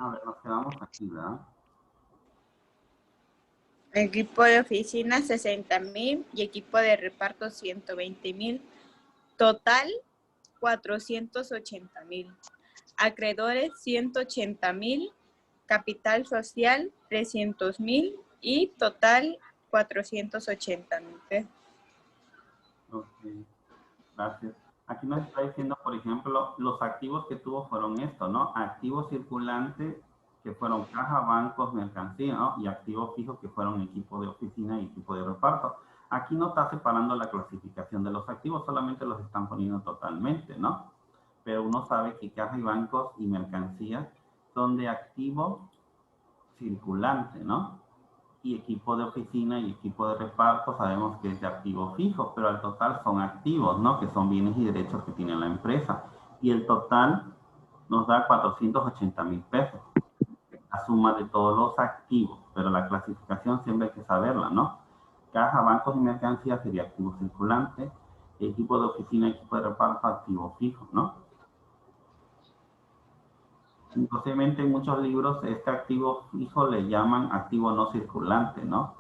A ver, nos quedamos aquí, ¿verdad? Equipo de oficina 60,000 y equipo de reparto 120,000. Total 480,000. Acreedores 180,000. Capital social 300,000 y total 480,000. Ok, gracias. Aquí nos está diciendo, por ejemplo, los activos que tuvo fueron estos, ¿no? Activos circulantes que fueron caja, bancos, mercancía, ¿no? Y activos fijos que fueron equipo de oficina y equipo de reparto. Aquí no está separando la clasificación de los activos, solamente los están poniendo totalmente, ¿no? Pero uno sabe que caja y bancos y mercancías son de activos circulantes, ¿no? Y equipo de oficina y equipo de reparto sabemos que es de activos fijos, pero al total son activos, ¿no? Que son bienes y derechos que tiene la empresa. Y el total nos da 480,000 pesos, la suma de todos los activos, pero la clasificación siempre hay que saberla, ¿no? Caja, bancos y mercancías sería activo circulante, equipo de oficina, equipo de reparto, activos fijos, ¿no? Posiblemente en muchos libros este activo fijo le llaman activo no circulante, ¿no?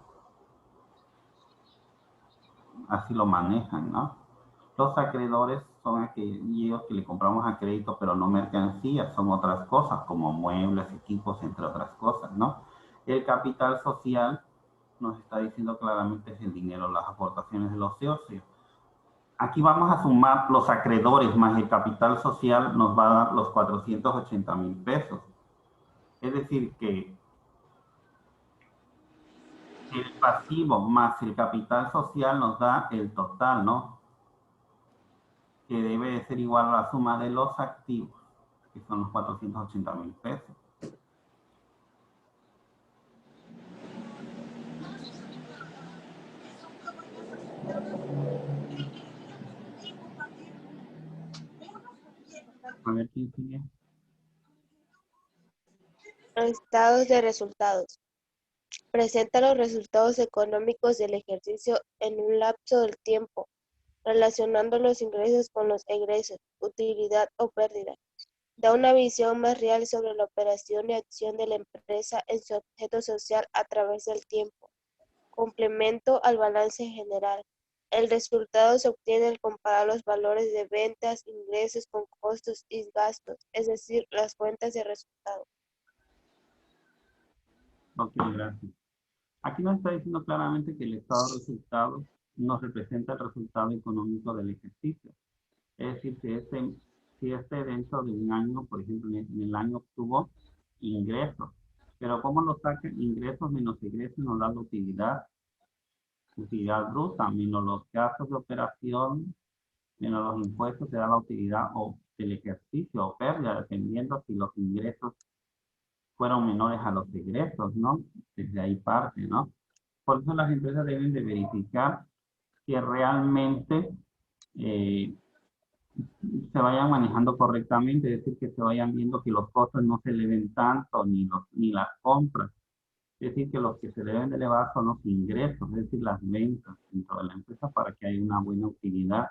Así lo manejan, ¿no? Los acreedores son aquellos que le compramos a crédito, pero no mercancías, son otras cosas, como muebles, equipos, entre otras cosas, ¿no? El capital social nos está diciendo claramente es el dinero, las aportaciones de los socios. Aquí vamos a sumar los acreedores más el capital social, nos va a dar los 480,000 pesos. Es decir, que el pasivo más el capital social nos da el total, ¿no? Que debe de ser igual a la suma de los activos, que son los 480,000 pesos. A ver quién sigue. Estados de resultados. Presenta los resultados económicos del ejercicio en un lapso del tiempo, relacionando los ingresos con los egresos, utilidad o pérdida. Da una visión más real sobre la operación y acción de la empresa en su objeto social a través del tiempo. Complemento al balance general. El resultado se obtiene al comparar los valores de ventas, ingresos con costos y gastos, es decir, las cuentas de resultados. Ok, gracias. Aquí nos está diciendo claramente que el estado de resultados nos representa el resultado económico del ejercicio. Es decir, si este dentro de un año, por ejemplo, en el año obtuvo ingresos, pero ¿cómo lo saca? Ingresos menos egresos nos da la utilidad bruta, menos los gastos de operación, menos los impuestos, te da la utilidad o del ejercicio o pérdida, dependiendo si los ingresos fueron menores a los egresos, ¿no? Desde ahí parte, ¿no? Por eso las empresas deben de verificar que realmente eh, se vayan manejando correctamente, es decir, que se vayan viendo que los costos no se eleven tanto, ni las compras. Es decir, que los que se deben de elevar son los ingresos, es decir, las ventas dentro de la empresa para que haya una buena utilidad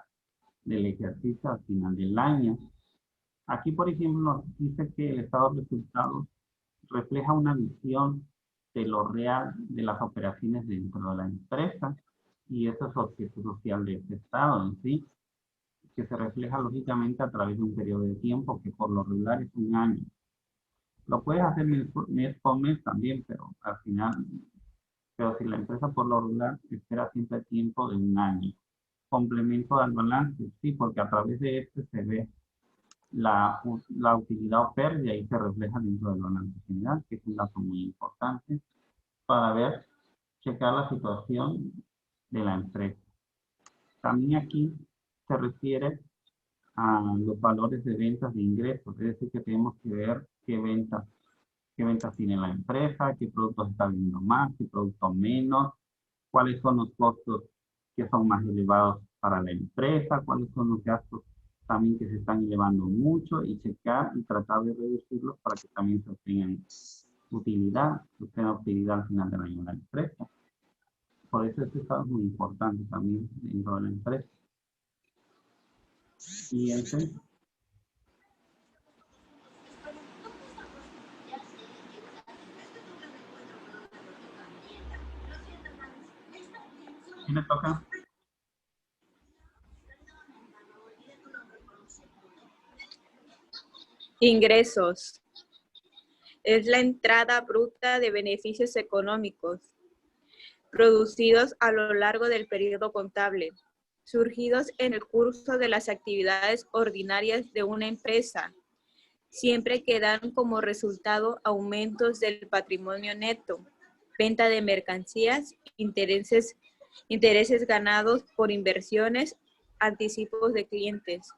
del ejercicio al final del año. Aquí, por ejemplo, nos dice que el estado de resultados refleja una visión de lo real de las operaciones dentro de la empresa y eso es objeto social de este estado en sí, que se refleja lógicamente a través de un periodo de tiempo que por lo regular es un año. Lo puedes hacer mes por mes también, pero al final, pero si la empresa por lo regular espera siempre tiempo de un año. Complemento al balance, sí, porque a través de este se ve la utilidad o pérdida y se refleja dentro del balance general, que es un dato muy importante para ver, checar la situación de la empresa. También aquí se refiere a los valores de ventas de ingresos, es decir, que tenemos que ver qué ventas tiene la empresa, qué productos está vendiendo más, qué productos menos, cuáles son los costos que son más elevados para la empresa, cuáles son los gastos también que se están elevando mucho y checar y tratar de reducirlos para que también se obtengan utilidad al final del año de la empresa. Por eso este estado es muy importante también dentro de la empresa. Siguiente. quién le toca? Ingresos. Es la entrada bruta de beneficios económicos producidos a lo largo del periodo contable, surgidos en el curso de las actividades ordinarias de una empresa, siempre que dan como resultado aumentos del patrimonio neto, venta de mercancías, intereses ganados por inversiones, anticipos de clientes.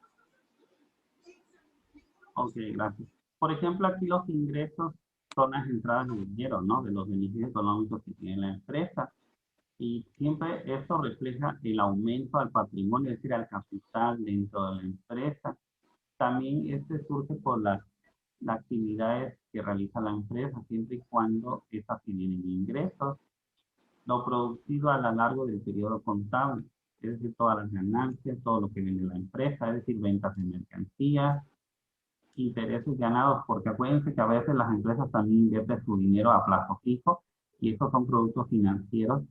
Ok, gracias. Por ejemplo, aquí los ingresos son las entradas de dinero, ¿no? De los beneficios económicos que tiene la empresa. Y siempre esto refleja el aumento al patrimonio, es decir, al capital dentro de la empresa. También este surge por las actividades que realiza la empresa, siempre y cuando estas tienen ingresos. Lo producido a lo largo del periodo contable, es decir, todas las ganancias, todo lo que vende la empresa, es decir, ventas de mercancías, intereses ganados, porque acuérdense que a veces las empresas también invierten su dinero a plazo fijo y estos son productos financieros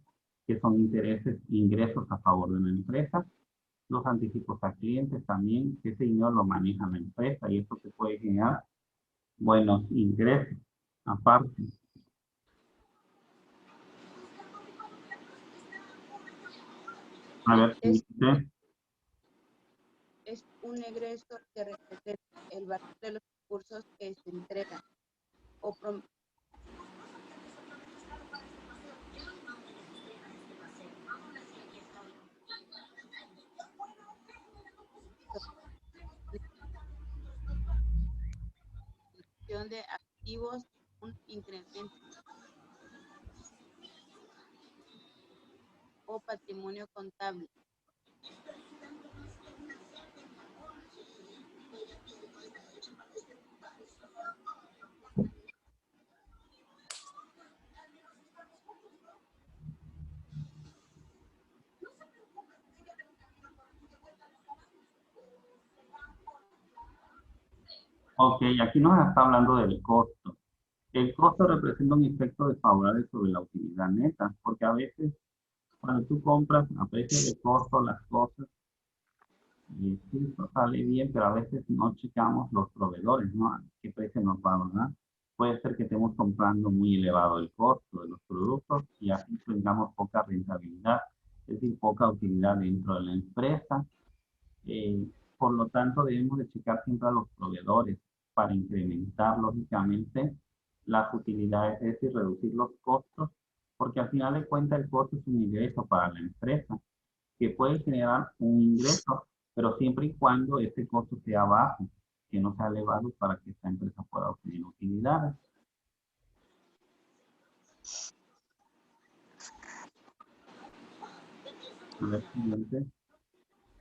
que son intereses, ingresos a favor de la empresa. Los anticipos a clientes también, que ese dinero lo maneja la empresa y esto se puede generar buenos ingresos aparte. A ver, ¿sí? Es un egreso que representa el valor de los recursos que se entregan o de activos, un incremento o patrimonio contable. Ok, aquí nos está hablando del costo. El costo representa un efecto desfavorable sobre la utilidad neta, porque a veces cuando tú compras a precio de costo las cosas, y sí, esto sale bien, pero a veces no checamos los proveedores, ¿no? ¿A qué precio nos va a dar? Puede ser que estemos comprando muy elevado el costo de los productos y así tengamos poca rentabilidad, es decir, poca utilidad dentro de la empresa. Por lo tanto, debemos de checar siempre a los proveedores para incrementar, lógicamente, las utilidades, es decir, reducir los costos, porque al final de cuentas el costo es un ingreso para la empresa, que puede generar un ingreso, pero siempre y cuando este costo sea bajo, que no sea elevado para que esta empresa pueda obtener utilidades. A ver, siguiente.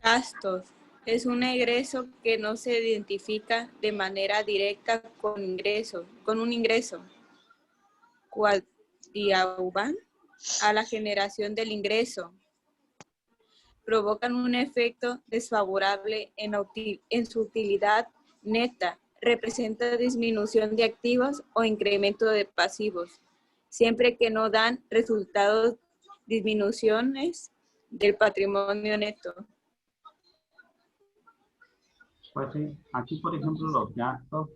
Gastos. Es un egreso que no se identifica de manera directa con un ingreso. Coadyuvan a la generación del ingreso. Provocan un efecto desfavorable en su utilidad neta. Representa disminución de activos o incremento de pasivos, siempre que no dan resultados disminuciones del patrimonio neto. Pues sí, aquí por ejemplo los gastos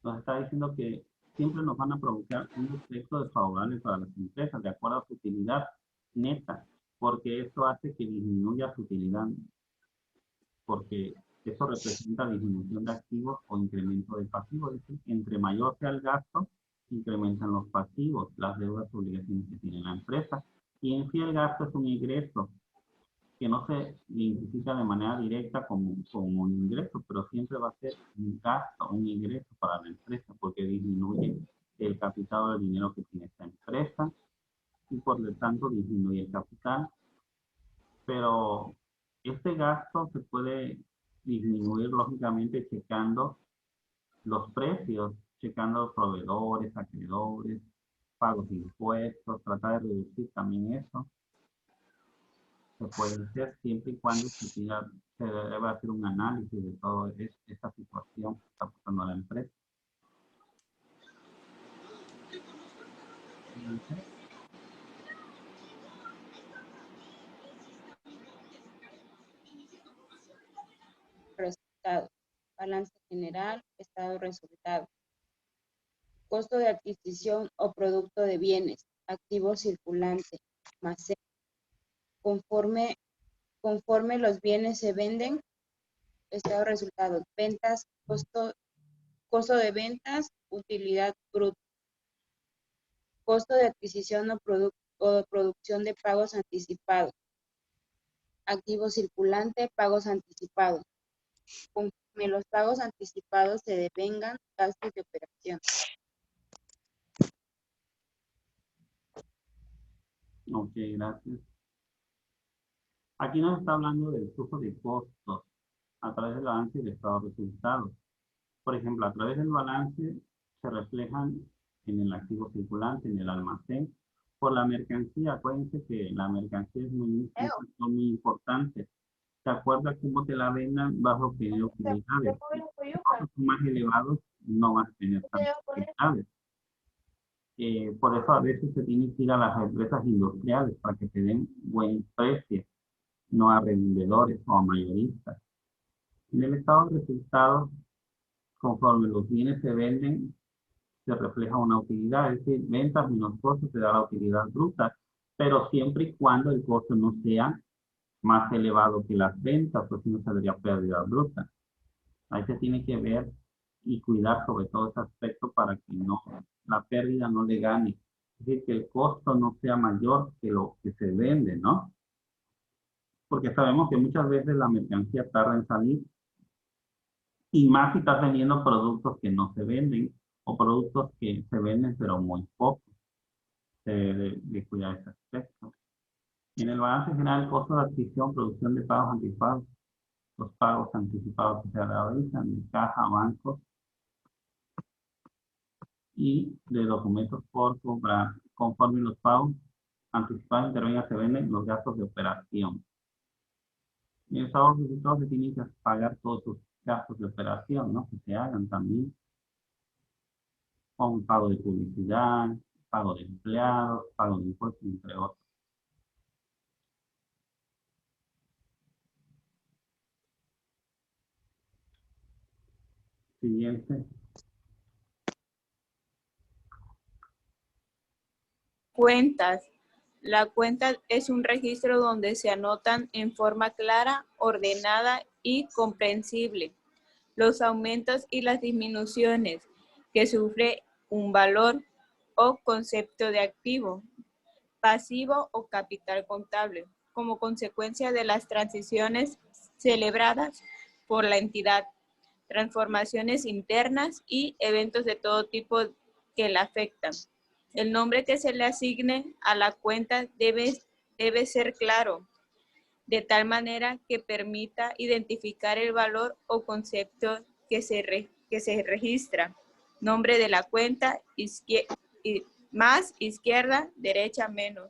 nos está diciendo que siempre nos van a provocar un efecto desfavorable para las empresas de acuerdo a su utilidad neta, porque esto hace que disminuya su utilidad, porque eso representa disminución de activos o incremento de pasivos, es decir, entre mayor sea el gasto, incrementan los pasivos, las deudas y obligaciones que tiene la empresa, y en sí el gasto es un ingreso, que no se identifica de manera directa como un ingreso, pero siempre va a ser un gasto, un ingreso para la empresa, porque disminuye el capital o el dinero que tiene esta empresa y por lo tanto disminuye el capital. Pero este gasto se puede disminuir lógicamente checando los precios, checando los proveedores, acreedores, pagos de impuestos, tratar de reducir también eso. Se puede hacer siempre y cuando se debe hacer un análisis de toda esta situación que está pasando la empresa. resultados. Balance general, estado de resultados. Costo de adquisición o producto de bienes, activo circulante, almacén. Conforme los bienes se venden, estado de resultados, ventas, costo de ventas, utilidad bruta. Costo de adquisición o producción de pagos anticipados. Activo circulante, pagos anticipados. Conforme los pagos anticipados se devengan, gastos de operación. Ok, gracias. Aquí nos está hablando del flujo de costos a través del balance y del estado de resultados. Por ejemplo, a través del balance se reflejan en el activo circulante, en el almacén, por la mercancía. Acuérdense que la mercancía es un factor muy importante. ¿Te acuerdas cómo te la vendan? Vas a obtener utilidades. Si los costos son más elevados, no vas a tener tantas utilidades. Por eso a veces se tiene que ir a las empresas industriales para que te den buen precio, no a revendedores o a mayoristas. En el estado de resultados, conforme los bienes se venden, se refleja una utilidad, es decir, ventas menos costos te da la utilidad bruta, pero siempre y cuando el costo no sea más elevado que las ventas, pues no saldría pérdida bruta. Ahí se tiene que ver y cuidar sobre todo ese aspecto para que no, la pérdida no le gane. Es decir, que el costo no sea mayor que lo que se vende, ¿no? Porque sabemos que muchas veces la mercancía tarda en salir y más si estás vendiendo productos que no se venden o productos que se venden pero muy poco. Se debe de cuidar ese aspecto. En el balance general, costo de adquisición, producción de pagos anticipados, los pagos anticipados que se realizan de caja, bancos y de documentos por cobrar. Conforme los pagos anticipados intervengan, se venden los gastos de operación. En el estado de resultados se tienen que pagar todos sus gastos de operación, ¿no? Que se hagan también. Con pago de publicidad, pago de empleados, pago de impuestos, entre otros. Siguiente. Cuentas. La cuenta es un registro donde se anotan en forma clara, ordenada y comprensible los aumentos y las disminuciones que sufre un valor o concepto de activo, pasivo o capital contable, como consecuencia de las transiciones celebradas por la entidad, transformaciones internas y eventos de todo tipo que la afectan. El nombre que se le asigne a la cuenta debe ser claro, de tal manera que permita identificar el valor o concepto que se registra. Nombre de la cuenta, más, izquierda, derecha, menos.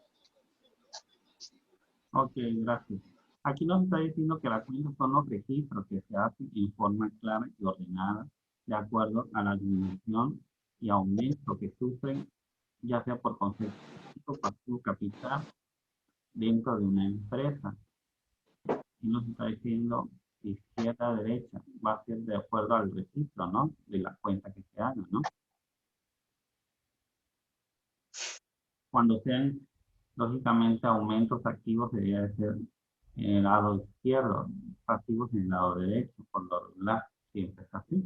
Ok, gracias. Aquí nos está diciendo que las cuentas son los registros que se hacen en forma clara y ordenada, de acuerdo a la disminución y aumento que sufren, ya sea por concepto, pasivo, capital, dentro de una empresa. Y nos está diciendo izquierda, derecha, va a ser de acuerdo al registro, ¿no? De la cuenta que se haga, ¿no? Cuando sean, lógicamente, aumentos activos, debería de ser en el lado izquierdo, pasivos en el lado derecho, por lo regular, siempre es así.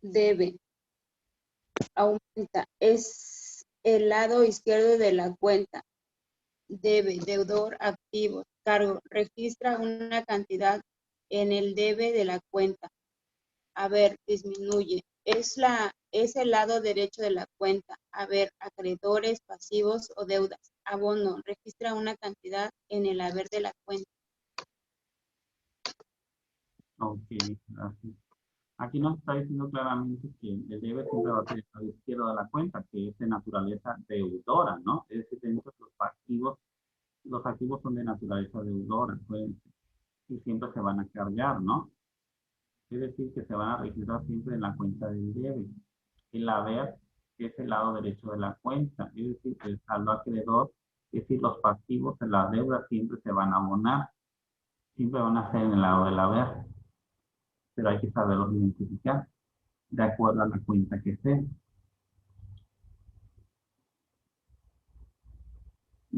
Debe, aumenta, es el lado izquierdo de la cuenta. Debe, deudor, activos, cargo, registra una cantidad en el debe de la cuenta. Haber, disminuye, es el lado derecho de la cuenta. Haber, acreedores, pasivos o deudas. Abono, registra una cantidad en el haber de la cuenta. Ok, gracias. Aquí nos está diciendo claramente que el debe siempre va a ser el lado izquierdo de la cuenta, que es de naturaleza deudora, ¿no? Es decir, tenemos los activos son de naturaleza deudora, pues, y siempre se van a cargar, ¿no? Es decir, que se van a registrar siempre en la cuenta del debe. El haber que es el lado derecho de la cuenta. Es decir, el saldo acreedor, es decir, los pasivos de la deuda siempre se van a abonar. Siempre van a ser en el lado del haber. Pero hay que saberlos identificar de acuerdo a la cuenta que esté.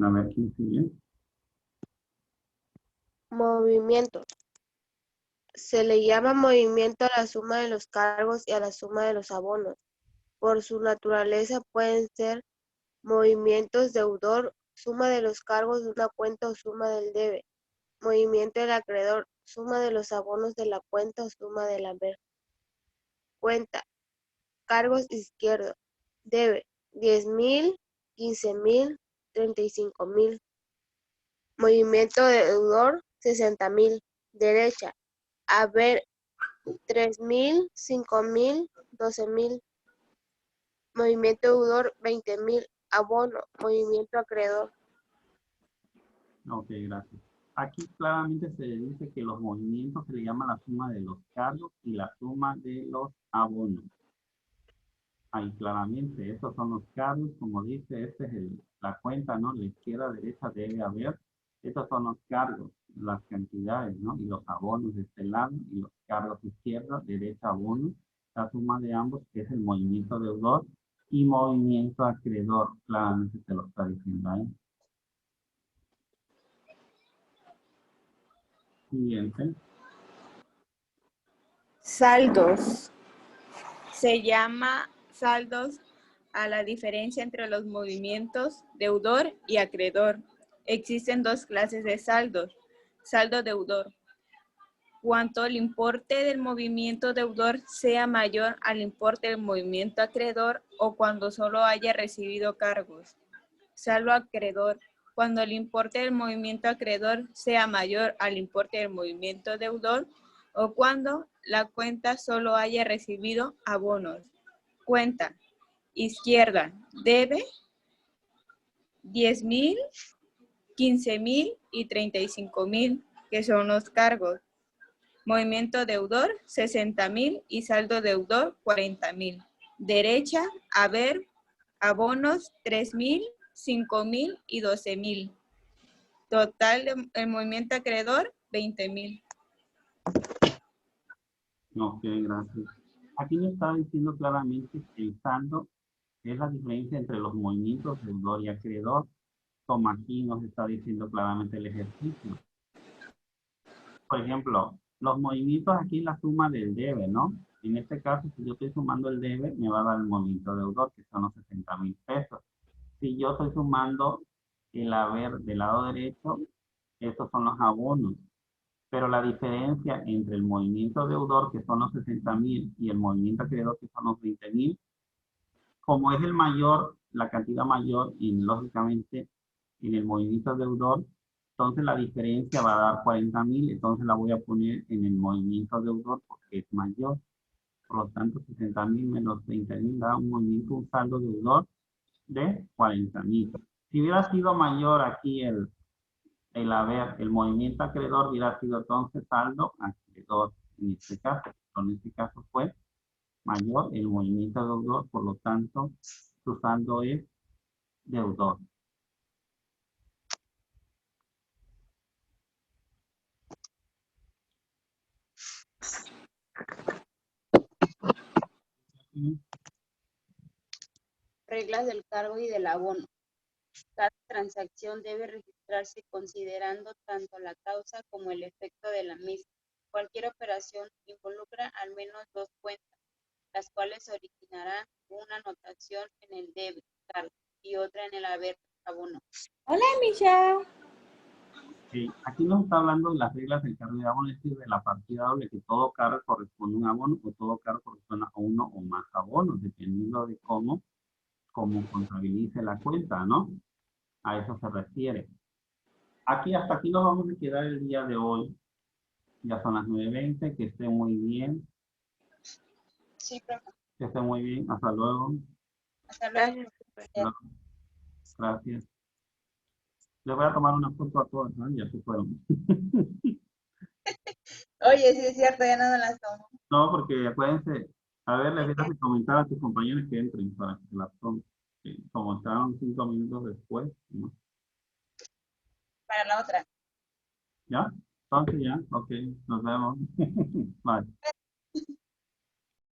A ver quién sigue. Movimiento. Se le llama movimiento a la suma de los cargos y a la suma de los abonos. Por su naturaleza pueden ser movimientos deudor, suma de los cargos de una cuenta o suma del debe. Movimiento del acreedor, suma de los abonos de la cuenta o suma del haber. Cuenta. Cargos izquierdo. Debe. 10,000, 15,000, 35,000. Movimiento deudor. 60,000. Derecha. Haber. 3,000, 5,000, 12,000. Movimiento deudor. 20,000. Abono. Movimiento acreedor. Ok, gracias. Aquí claramente se dice que los movimientos se le llama la suma de los cargos y la suma de los abonos. Ahí claramente, estos son los cargos, como dice, esta es la cuenta, ¿no? La izquierda, derecha debe haber. Estos son los cargos, las cantidades, ¿no? Y los abonos de este lado, y los cargos izquierda, derecha, abonos. La suma de ambos, que es el movimiento deudor y movimiento acreedor, claramente se lo está diciendo ahí. Siguiente. Saldos. Se llama saldos a la diferencia entre los movimientos deudor y acreedor. Existen dos clases de saldos. Saldo deudor. Cuanto el importe del movimiento deudor sea mayor al importe del movimiento acreedor o cuando solo haya recibido cargos. Saldo acreedor. Cuando el importe del movimiento acreedor sea mayor al importe del movimiento deudor o cuando la cuenta solo haya recibido abonos. Cuenta. Izquierda. Debe 10,000, 15,000 y 35,000, que son los cargos. Movimiento deudor, 60,000 y saldo deudor, 40,000. Derecha, haber, abonos, 3,000, 5,000 y 12,000. Total el movimiento acreedor, 20,000. Ok, gracias. Aquí nos está diciendo claramente que el saldo es la diferencia entre los movimientos deudor y acreedor, como aquí nos está diciendo claramente el ejercicio. Por ejemplo, los movimientos aquí es la suma del debe, ¿no? En este caso, si yo estoy sumando el debe, me va a dar el movimiento deudor, que son los 60,000 pesos. Si yo estoy sumando el haber del lado derecho, estos son los abonos. Pero la diferencia entre el movimiento deudor, que son los 60,000, y el movimiento acreedor, que son los 20,000, como es el mayor, la cantidad mayor, y lógicamente en el movimiento deudor, entonces la diferencia va a dar 40,000, entonces la voy a poner en el movimiento deudor porque es mayor. Por lo tanto, 60,000 menos 20,000 da un movimiento, un saldo deudor de 40,000. Si hubiera sido mayor aquí el haber, el movimiento acreedor hubiera sido entonces saldo acreedor en este caso. En este caso fue mayor el movimiento deudor, por lo tanto, su saldo es deudor. Reglas del cargo y del abono. Cada transacción debe registrarse considerando tanto la causa como el efecto de la misma. Cualquier operación involucra al menos dos cuentas, las cuales originarán una anotación en el debe, cargo, y otra en el haber, abono. Hola, Michelle. Aquí nos está hablando de las reglas del cargo y abono, es decir, de la partida doble, que todo cargo corresponde a un abono o todo cargo corresponde a uno o más abonos, dependiendo de cómo contabilice la cuenta, ¿no? A eso se refiere. Hasta aquí nos vamos a quedar el día de hoy. Ya son las 9:20, que esté muy bien. Sí, profe. Que esté muy bien, hasta luego. Hasta luego. Gracias. Les voy a tomar una foto a todos, ¿no? Ya se fueron. Oye, sí es cierto, ya no me las tomo. No, porque acuérdense, A ver, le dejas de comentar a tus compañeros que entren para que se las tomen. Como entraron 5 minutos después, ¿no? Para la otra. ¿Ya? Entonces ya, ok, nos vemos. Bye.